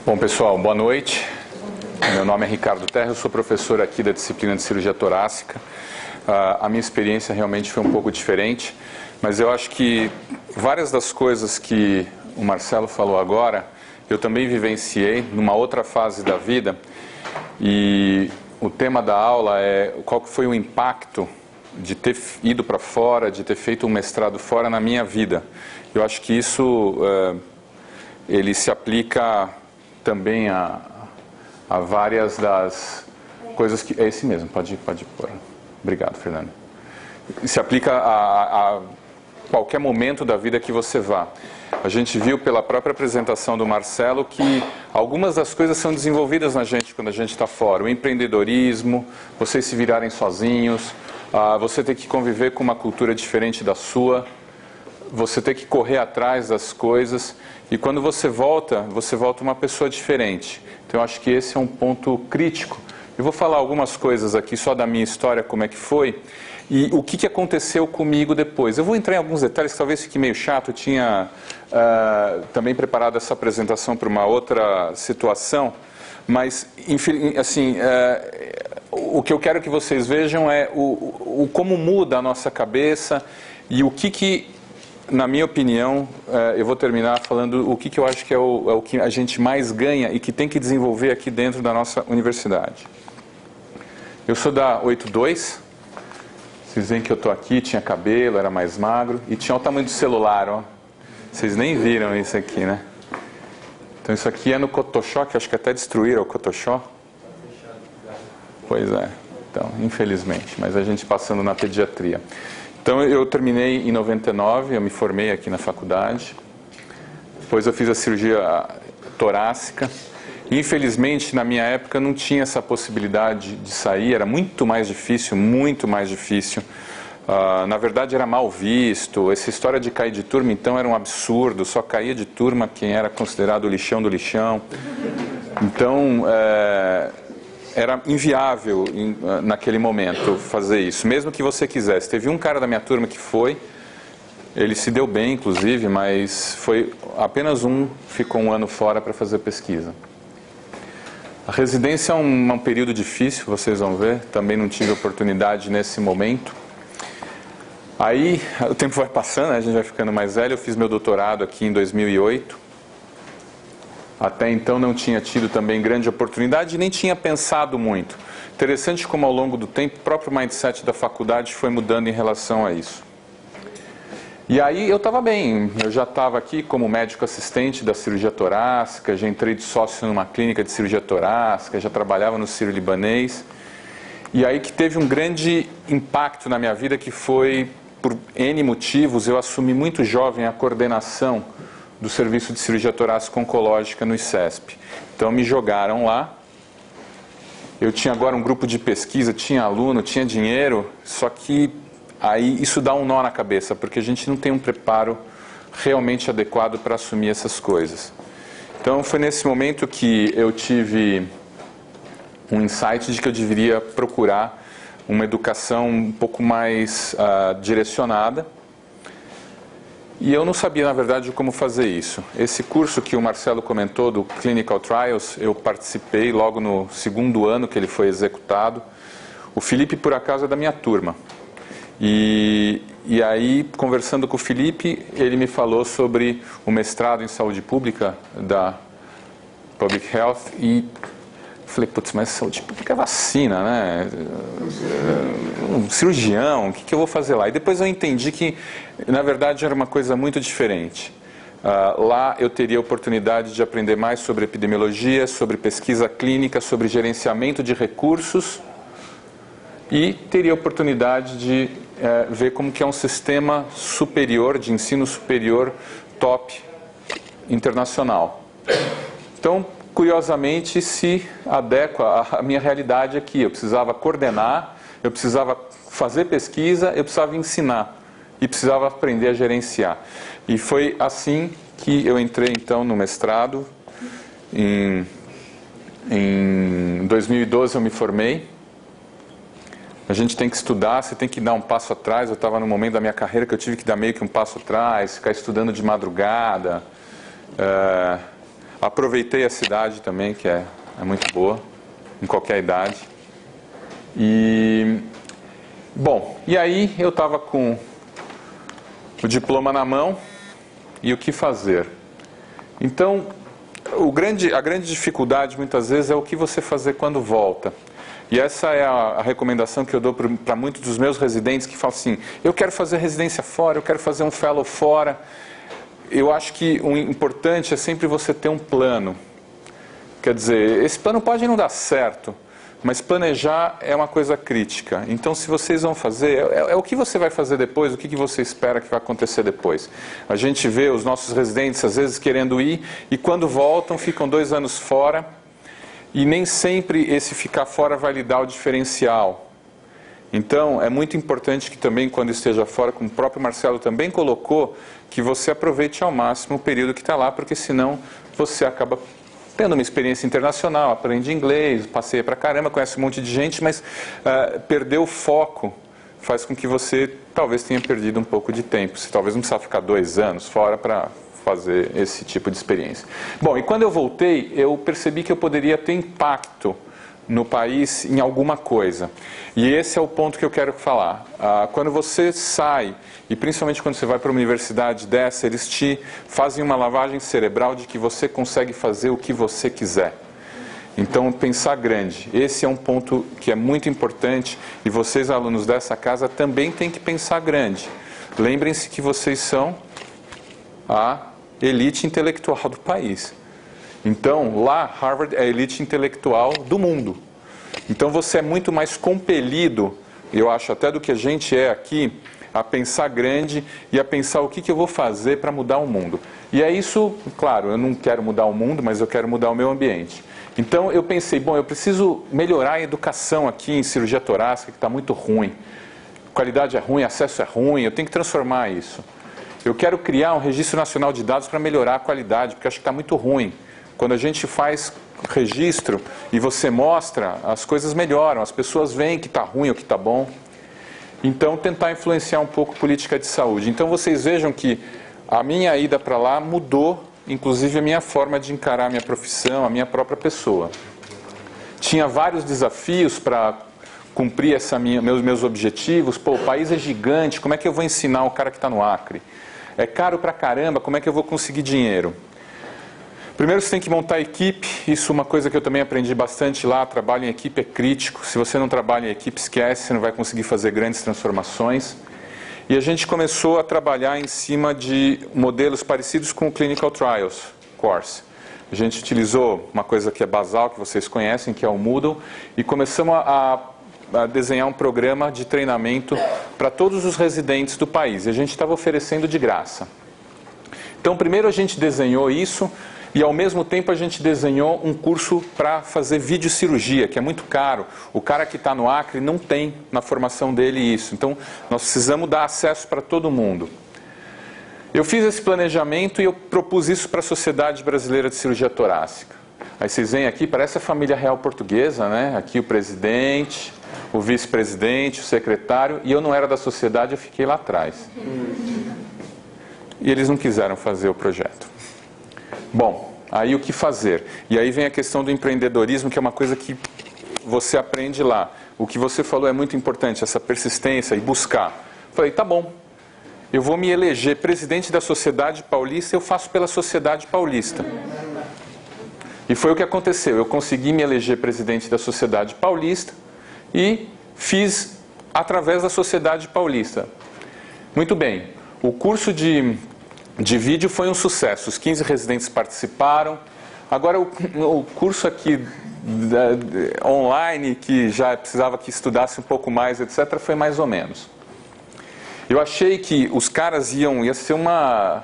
Bom, pessoal, boa noite. Meu nome é Ricardo Terra, eu sou professor aqui da disciplina de cirurgia torácica. A minha experiência realmente foi um pouco diferente, mas eu acho que várias das coisas que o Marcelo falou agora, eu também vivenciei numa outra fase da vida, e o tema da aula é qual foi o impacto de ter ido para fora, de ter feito um mestrado fora na minha vida. Eu acho que isso ele se aplica também a várias das coisas que... É esse mesmo, pode pôr. Obrigado, Fernando. Se aplica a qualquer momento da vida que você vá. A gente viu pela própria apresentação do Marcelo que algumas das coisas são desenvolvidas na gente quando a gente está fora. O empreendedorismo, vocês se virarem sozinhos, você ter que conviver com uma cultura diferente da sua, você ter que correr atrás das coisas, e quando você volta uma pessoa diferente. Então eu acho que esse é um ponto crítico. Eu vou falar algumas coisas aqui só da minha história, como é que foi, e o que aconteceu comigo depois. Eu vou entrar em alguns detalhes que talvez fique meio chato. Eu tinha também preparado essa apresentação para uma outra situação, mas assim, o que eu quero que vocês vejam é o como muda a nossa cabeça e o que na minha opinião, eu vou terminar falando o que eu acho que é o que a gente mais ganha e que tem que desenvolver aqui dentro da nossa universidade. Eu sou da 82, vocês veem que eu estou aqui, tinha cabelo, era mais magro e tinha o tamanho do celular, ó. Vocês nem viram isso aqui, né? Então isso aqui é no Cotoxó, que acho que até destruíram o Cotoxó. Pois é, então, infelizmente, mas a gente passando na pediatria. Então eu terminei em 99, eu me formei aqui na faculdade. Depois eu fiz a cirurgia torácica. Infelizmente, na minha época, não tinha essa possibilidade de sair, era muito mais difícil, muito mais difícil. Na verdade, era mal visto. Essa história de cair de turma, então, era um absurdo. Só caía de turma quem era considerado o lixão do lixão. Então, era inviável naquele momento fazer isso, mesmo que você quisesse. Teve um cara da minha turma que foi, ele se deu bem, inclusive, mas foi apenas ficou um ano fora para fazer pesquisa. A residência é um período difícil, vocês vão ver, também não tive oportunidade nesse momento. Aí, o tempo vai passando, né? A gente vai ficando mais velho. Eu fiz meu doutorado aqui em 2008. Até então não tinha tido também grande oportunidade e nem tinha pensado muito. Interessante como ao longo do tempo o próprio mindset da faculdade foi mudando em relação a isso. E aí eu estava bem, eu já estava aqui como médico assistente da cirurgia torácica, já entrei de sócio numa clínica de cirurgia torácica, já trabalhava no Sírio-Libanês. E aí que teve um grande impacto na minha vida, que foi, por N motivos, eu assumi muito jovem a coordenação do Serviço de Cirurgia Torácica Oncológica no ICESP. Então me jogaram lá. Eu tinha agora um grupo de pesquisa, tinha aluno, tinha dinheiro, só que aí isso dá um nó na cabeça, porque a gente não tem um preparo realmente adequado para assumir essas coisas. Então foi nesse momento que eu tive um insight de que eu deveria procurar uma educação um pouco mais direcionada. E eu não sabia, na verdade, como fazer isso. Esse curso que o Marcelo comentou, do Clinical Trials, eu participei logo no segundo ano que ele foi executado. O Felipe, por acaso, é da minha turma. E aí, conversando com o Felipe, ele me falou sobre o mestrado em saúde pública da Public Health e falei, putz, mas saúde pública é vacina, né? Um cirurgião, o que eu vou fazer lá? E depois eu entendi que, na verdade, era uma coisa muito diferente. Lá eu teria a oportunidade de aprender mais sobre epidemiologia, sobre pesquisa clínica, sobre gerenciamento de recursos e teria a oportunidade de ver como que é um sistema superior, de ensino superior, top, internacional. Então, curiosamente, se adequa à minha realidade aqui. Eu precisava coordenar, eu precisava fazer pesquisa, eu precisava ensinar e precisava aprender a gerenciar. E foi assim que eu entrei, então, no mestrado. Em 2012 eu me formei. A gente tem que estudar, você tem que dar um passo atrás. Eu estava num momento da minha carreira que eu tive que dar meio que um passo atrás, ficar estudando de madrugada. Aproveitei a cidade também, que é muito boa, em qualquer idade. E, bom, e aí eu estava com o diploma na mão e o que fazer. Então, a grande dificuldade muitas vezes é o que você fazer quando volta. E essa é a recomendação que eu dou para muitos dos meus residentes que falam assim, eu quero fazer residência fora, eu quero fazer um fellow fora. Eu acho que o importante é sempre você ter um plano. Quer dizer, esse plano pode não dar certo, mas planejar é uma coisa crítica. Então, se vocês vão fazer, é o que você vai fazer depois, o que você espera que vai acontecer depois. A gente vê os nossos residentes, às vezes, querendo ir, e quando voltam, ficam 2 anos fora, e nem sempre esse ficar fora vai lhe dar o diferencial. Então, é muito importante que também, quando esteja fora, como o próprio Marcelo também colocou, que você aproveite ao máximo o período que está lá, porque senão você acaba tendo uma experiência internacional, aprende inglês, passeia pra caramba, conhece um monte de gente, mas perder o foco faz com que você talvez tenha perdido um pouco de tempo. Você talvez não precisa ficar 2 anos fora para fazer esse tipo de experiência. Bom, e quando eu voltei, eu percebi que eu poderia ter impacto no país em alguma coisa. E esse é o ponto que eu quero falar. Quando você sai, e principalmente quando você vai para uma universidade dessa, eles te fazem uma lavagem cerebral de que você consegue fazer o que você quiser. Então, pensar grande. Esse é um ponto que é muito importante e vocês, alunos dessa casa, também têm que pensar grande. Lembrem-se que vocês são a elite intelectual do país. Então, lá, Harvard é a elite intelectual do mundo. Então, você é muito mais compelido, eu acho até do que a gente é aqui, a pensar grande e a pensar o que eu vou fazer para mudar o mundo. E é isso, claro, eu não quero mudar o mundo, mas eu quero mudar o meu ambiente. Então, eu pensei, bom, eu preciso melhorar a educação aqui em cirurgia torácica, que está muito ruim. Qualidade é ruim, acesso é ruim, eu tenho que transformar isso. Eu quero criar um registro nacional de dados para melhorar a qualidade, porque acho que está muito ruim. Quando a gente faz registro e você mostra, as coisas melhoram, as pessoas veem que está ruim ou que está bom. Então, tentar influenciar um pouco a política de saúde. Então, vocês vejam que a minha ida para lá mudou, inclusive, a minha forma de encarar a minha profissão, a minha própria pessoa. Tinha vários desafios para cumprir meus objetivos. Pô, o país é gigante, como é que eu vou ensinar o cara que está no Acre? É caro pra caramba, como é que eu vou conseguir dinheiro? Primeiro você tem que montar a equipe, isso é uma coisa que eu também aprendi bastante lá, trabalho em equipe é crítico, se você não trabalha em equipe, esquece, você não vai conseguir fazer grandes transformações. E a gente começou a trabalhar em cima de modelos parecidos com o Clinical Trials Course. A gente utilizou uma coisa que é basal, que vocês conhecem, que é o Moodle, e começamos a desenhar um programa de treinamento para todos os residentes do país. E a gente estava oferecendo de graça. Então, primeiro a gente desenhou isso e, ao mesmo tempo, a gente desenhou um curso para fazer videocirurgia, que é muito caro. O cara que está no Acre não tem na formação dele isso. Então, nós precisamos dar acesso para todo mundo. Eu fiz esse planejamento e eu propus isso para a Sociedade Brasileira de Cirurgia Torácica. Aí vocês veem aqui, parece a família real portuguesa, né? Aqui o presidente, o vice-presidente, o secretário, e eu não era da sociedade, eu fiquei lá atrás. E eles não quiseram fazer o projeto. Bom, aí o que fazer? E aí vem a questão do empreendedorismo, que é uma coisa que você aprende lá. O que você falou é muito importante, essa persistência e buscar. Falei, tá bom, eu vou me eleger presidente da Sociedade Paulista, eu faço pela Sociedade Paulista. E foi o que aconteceu, eu consegui me eleger presidente da Sociedade Paulista e fiz através da Sociedade Paulista. Muito bem, o curso de vídeo foi um sucesso, os 15 residentes participaram. Agora o curso aqui online, que já precisava que estudasse um pouco mais, etc., foi mais ou menos. Eu achei que os caras ia ser uma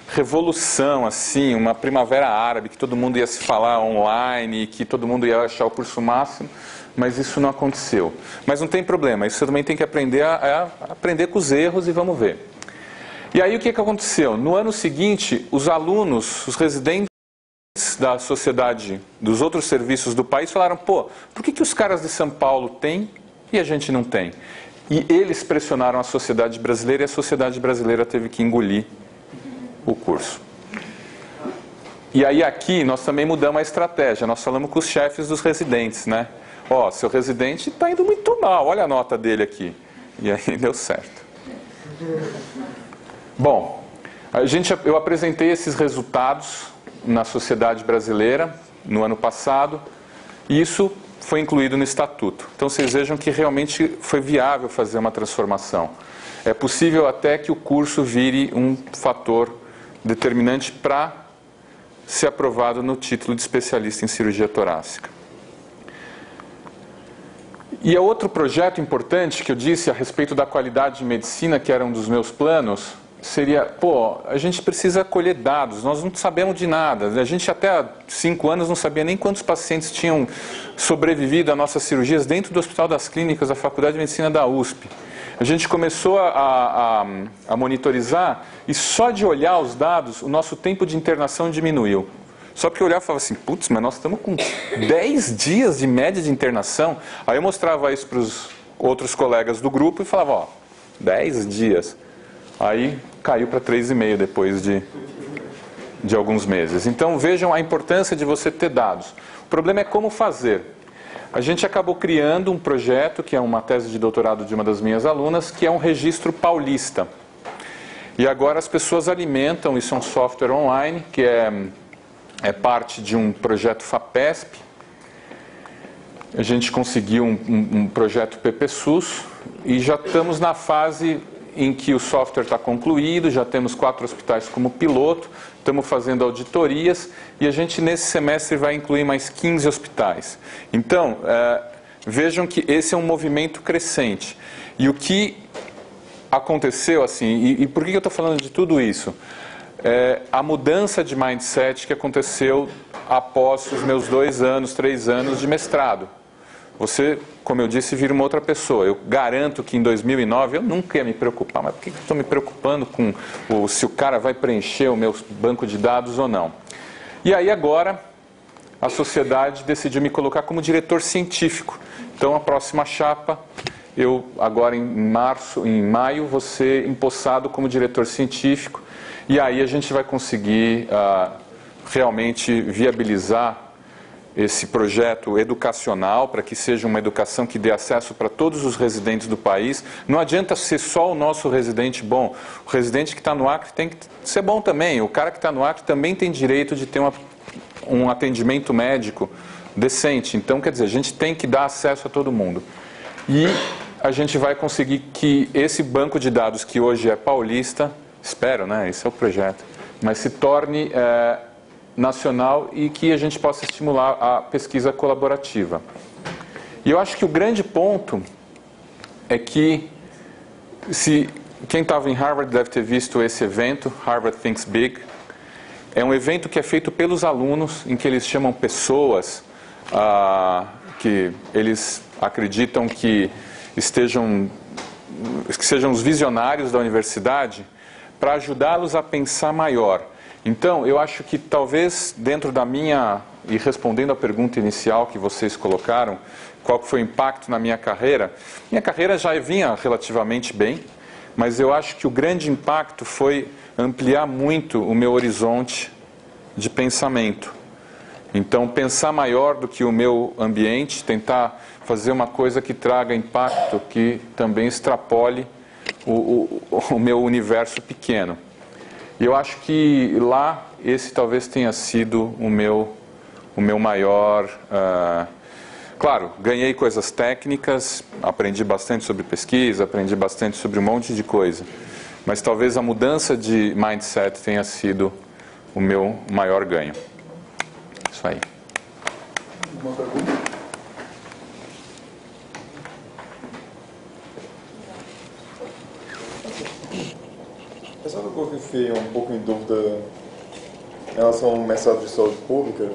revolução, assim, uma primavera árabe, que todo mundo ia se falar online, que todo mundo ia achar o curso máximo, mas isso não aconteceu. Mas não tem problema, isso você também tem que aprender a aprender com os erros e vamos ver. E aí o que aconteceu? No ano seguinte, os alunos, os residentes da sociedade, dos outros serviços do país falaram, pô, por que os caras de São Paulo têm e a gente não tem? E eles pressionaram a sociedade brasileira e a sociedade brasileira teve que engolir o curso. E aí aqui nós também mudamos a estratégia, nós falamos com os chefes dos residentes, né? Ó, seu residente está indo muito mal, olha a nota dele aqui. E aí deu certo. Bom, eu apresentei esses resultados na sociedade brasileira no ano passado, e isso foi incluído no estatuto. Então vocês vejam que realmente foi viável fazer uma transformação. É possível até que o curso vire um fator determinante para ser aprovado no título de especialista em cirurgia torácica. E outro projeto importante que eu disse a respeito da qualidade de medicina, que era um dos meus planos, seria, a gente precisa colher dados, nós não sabemos de nada. A gente até há 5 anos não sabia nem quantos pacientes tinham sobrevivido a nossas cirurgias dentro do Hospital das Clínicas da Faculdade de Medicina da USP. A gente começou a monitorizar e só de olhar os dados, o nosso tempo de internação diminuiu. Só porque eu olhava e falava assim, putz, mas nós estamos com 10 dias de média de internação. Aí eu mostrava isso para os outros colegas do grupo e falava, 10 dias. Aí caiu para 3,5 depois de alguns meses. Então vejam a importância de você ter dados. O problema é como fazer. A gente acabou criando um projeto, que é uma tese de doutorado de uma das minhas alunas, que é um registro paulista. E agora as pessoas alimentam, isso é um software online, que é parte de um projeto FAPESP. A gente conseguiu um projeto PPSUS e já estamos na fase em que o software está concluído, já temos 4 hospitais como piloto, estamos fazendo auditorias e a gente nesse semestre vai incluir mais 15 hospitais. Então, vejam que esse é um movimento crescente. E o que aconteceu, assim, e por que eu estou falando de tudo isso? A mudança de mindset que aconteceu após os meus 2 anos, 3 anos de mestrado. Você, como eu disse, vira uma outra pessoa. Eu garanto que em 2009 eu nunca ia me preocupar. Mas por que eu estou me preocupando com se o cara vai preencher o meu banco de dados ou não? E aí agora a sociedade decidiu me colocar como diretor científico. Então a próxima chapa, eu agora em maio vou ser empossado como diretor científico. E aí a gente vai conseguir realmente viabilizar esse projeto educacional, para que seja uma educação que dê acesso para todos os residentes do país. Não adianta ser só o nosso residente bom. O residente que está no Acre tem que ser bom também. O cara que está no Acre também tem direito de ter um atendimento médico decente. Então, quer dizer, a gente tem que dar acesso a todo mundo. E a gente vai conseguir que esse banco de dados, que hoje é paulista, espero, né? Esse é o projeto, mas se torne nacional e que a gente possa estimular a pesquisa colaborativa. E eu acho que o grande ponto é que, quem estava em Harvard deve ter visto esse evento, Harvard Thinks Big. É um evento que é feito pelos alunos, em que eles chamam pessoas que eles acreditam que sejam os visionários da universidade, para ajudá-los a pensar maior. Então, eu acho que talvez dentro da minha, e respondendo à pergunta inicial que vocês colocaram, qual foi o impacto na minha carreira já vinha relativamente bem, mas eu acho que o grande impacto foi ampliar muito o meu horizonte de pensamento. Então, pensar maior do que o meu ambiente, tentar fazer uma coisa que traga impacto, que também extrapole o meu universo pequeno. E eu acho que lá, esse talvez tenha sido o meu maior... Claro, ganhei coisas técnicas, aprendi bastante sobre pesquisa, aprendi bastante sobre um monte de coisa. Mas talvez a mudança de mindset tenha sido o meu maior ganho. Isso aí. Uma pergunta? É só que eu fiquei um pouco em dúvida em relação ao mestrado de saúde pública.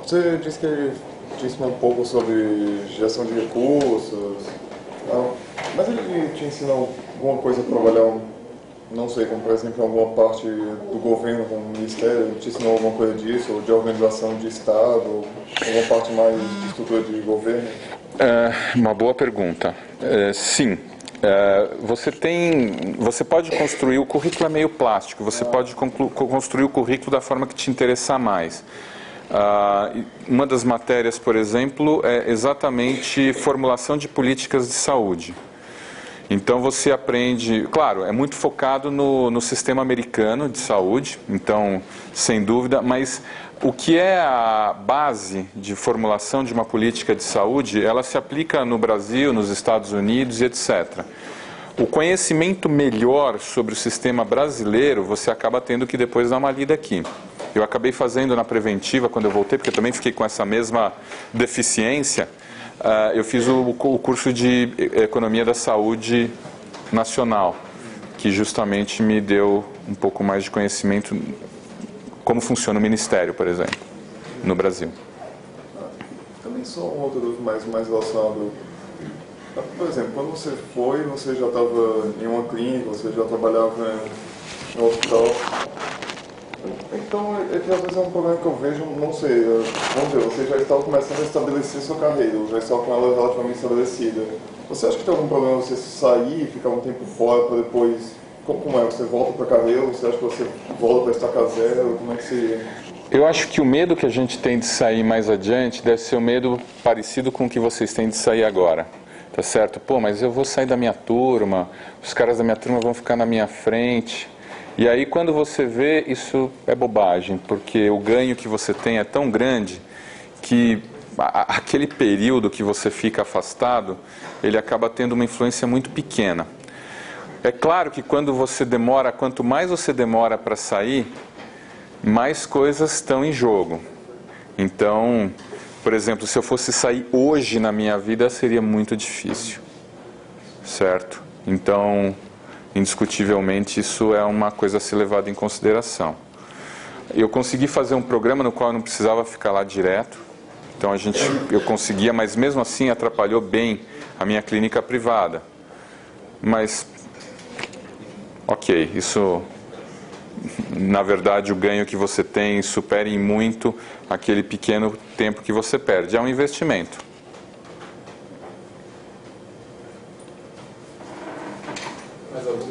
Você disse que te um pouco sobre gestão de recursos, mas ele te ensina alguma coisa a trabalhar, não sei, como por exemplo, alguma parte do governo, como ministério, ele te ensinou alguma coisa disso, ou de organização de Estado, ou alguma parte mais de estrutura de governo? Uma boa pergunta. Sim. Você pode construir, o currículo é meio plástico, você pode construir o currículo da forma que te interessar mais. Uma das matérias, por exemplo, é exatamente formulação de políticas de saúde. Então você aprende, claro, é muito focado no sistema americano de saúde, então, sem dúvida, mas o que é a base de formulação de uma política de saúde, ela se aplica no Brasil, nos Estados Unidos e etc. O conhecimento melhor sobre o sistema brasileiro, você acaba tendo que depois dar uma lida aqui. Eu acabei fazendo na preventiva quando eu voltei, porque eu também fiquei com essa mesma deficiência. Eu fiz o curso de Economia da Saúde Nacional, que justamente me deu um pouco mais de conhecimento como funciona o Ministério, por exemplo, no Brasil. Também só uma outra dúvida mais relacionada. Por exemplo, quando você foi, você já estava em uma clínica, você já trabalhava em um hospital. Então, às vezes é um problema que eu vejo, não sei, vamos dizer, você já estava começando a estabelecer sua carreira, já estava com ela relativamente estabelecida. Você acha que tem algum problema você sair e ficar um tempo fora para depois, como é, você volta para a carreira, você acha que você volta para estacar zero, como é que seria? Eu acho que o medo que a gente tem de sair mais adiante deve ser um medo parecido com o que vocês têm de sair agora. Tá certo? Pô, mas eu vou sair da minha turma, os caras da minha turma vão ficar na minha frente. E aí quando você vê, isso é bobagem, porque o ganho que você tem é tão grande que aquele período que você fica afastado, ele acaba tendo uma influência muito pequena. É claro que quando você demora, quanto mais você demora para sair, mais coisas estão em jogo. Então, por exemplo, se eu fosse sair hoje na minha vida, seria muito difícil, certo? Então, indiscutivelmente, isso é uma coisa a ser levada em consideração. Eu consegui fazer um programa no qual eu não precisava ficar lá direto, então eu conseguia, mas mesmo assim atrapalhou bem a minha clínica privada. Mas, ok, isso, na verdade, o ganho que você tem supera em muito aquele pequeno tempo que você perde. É um investimento. Mais alguma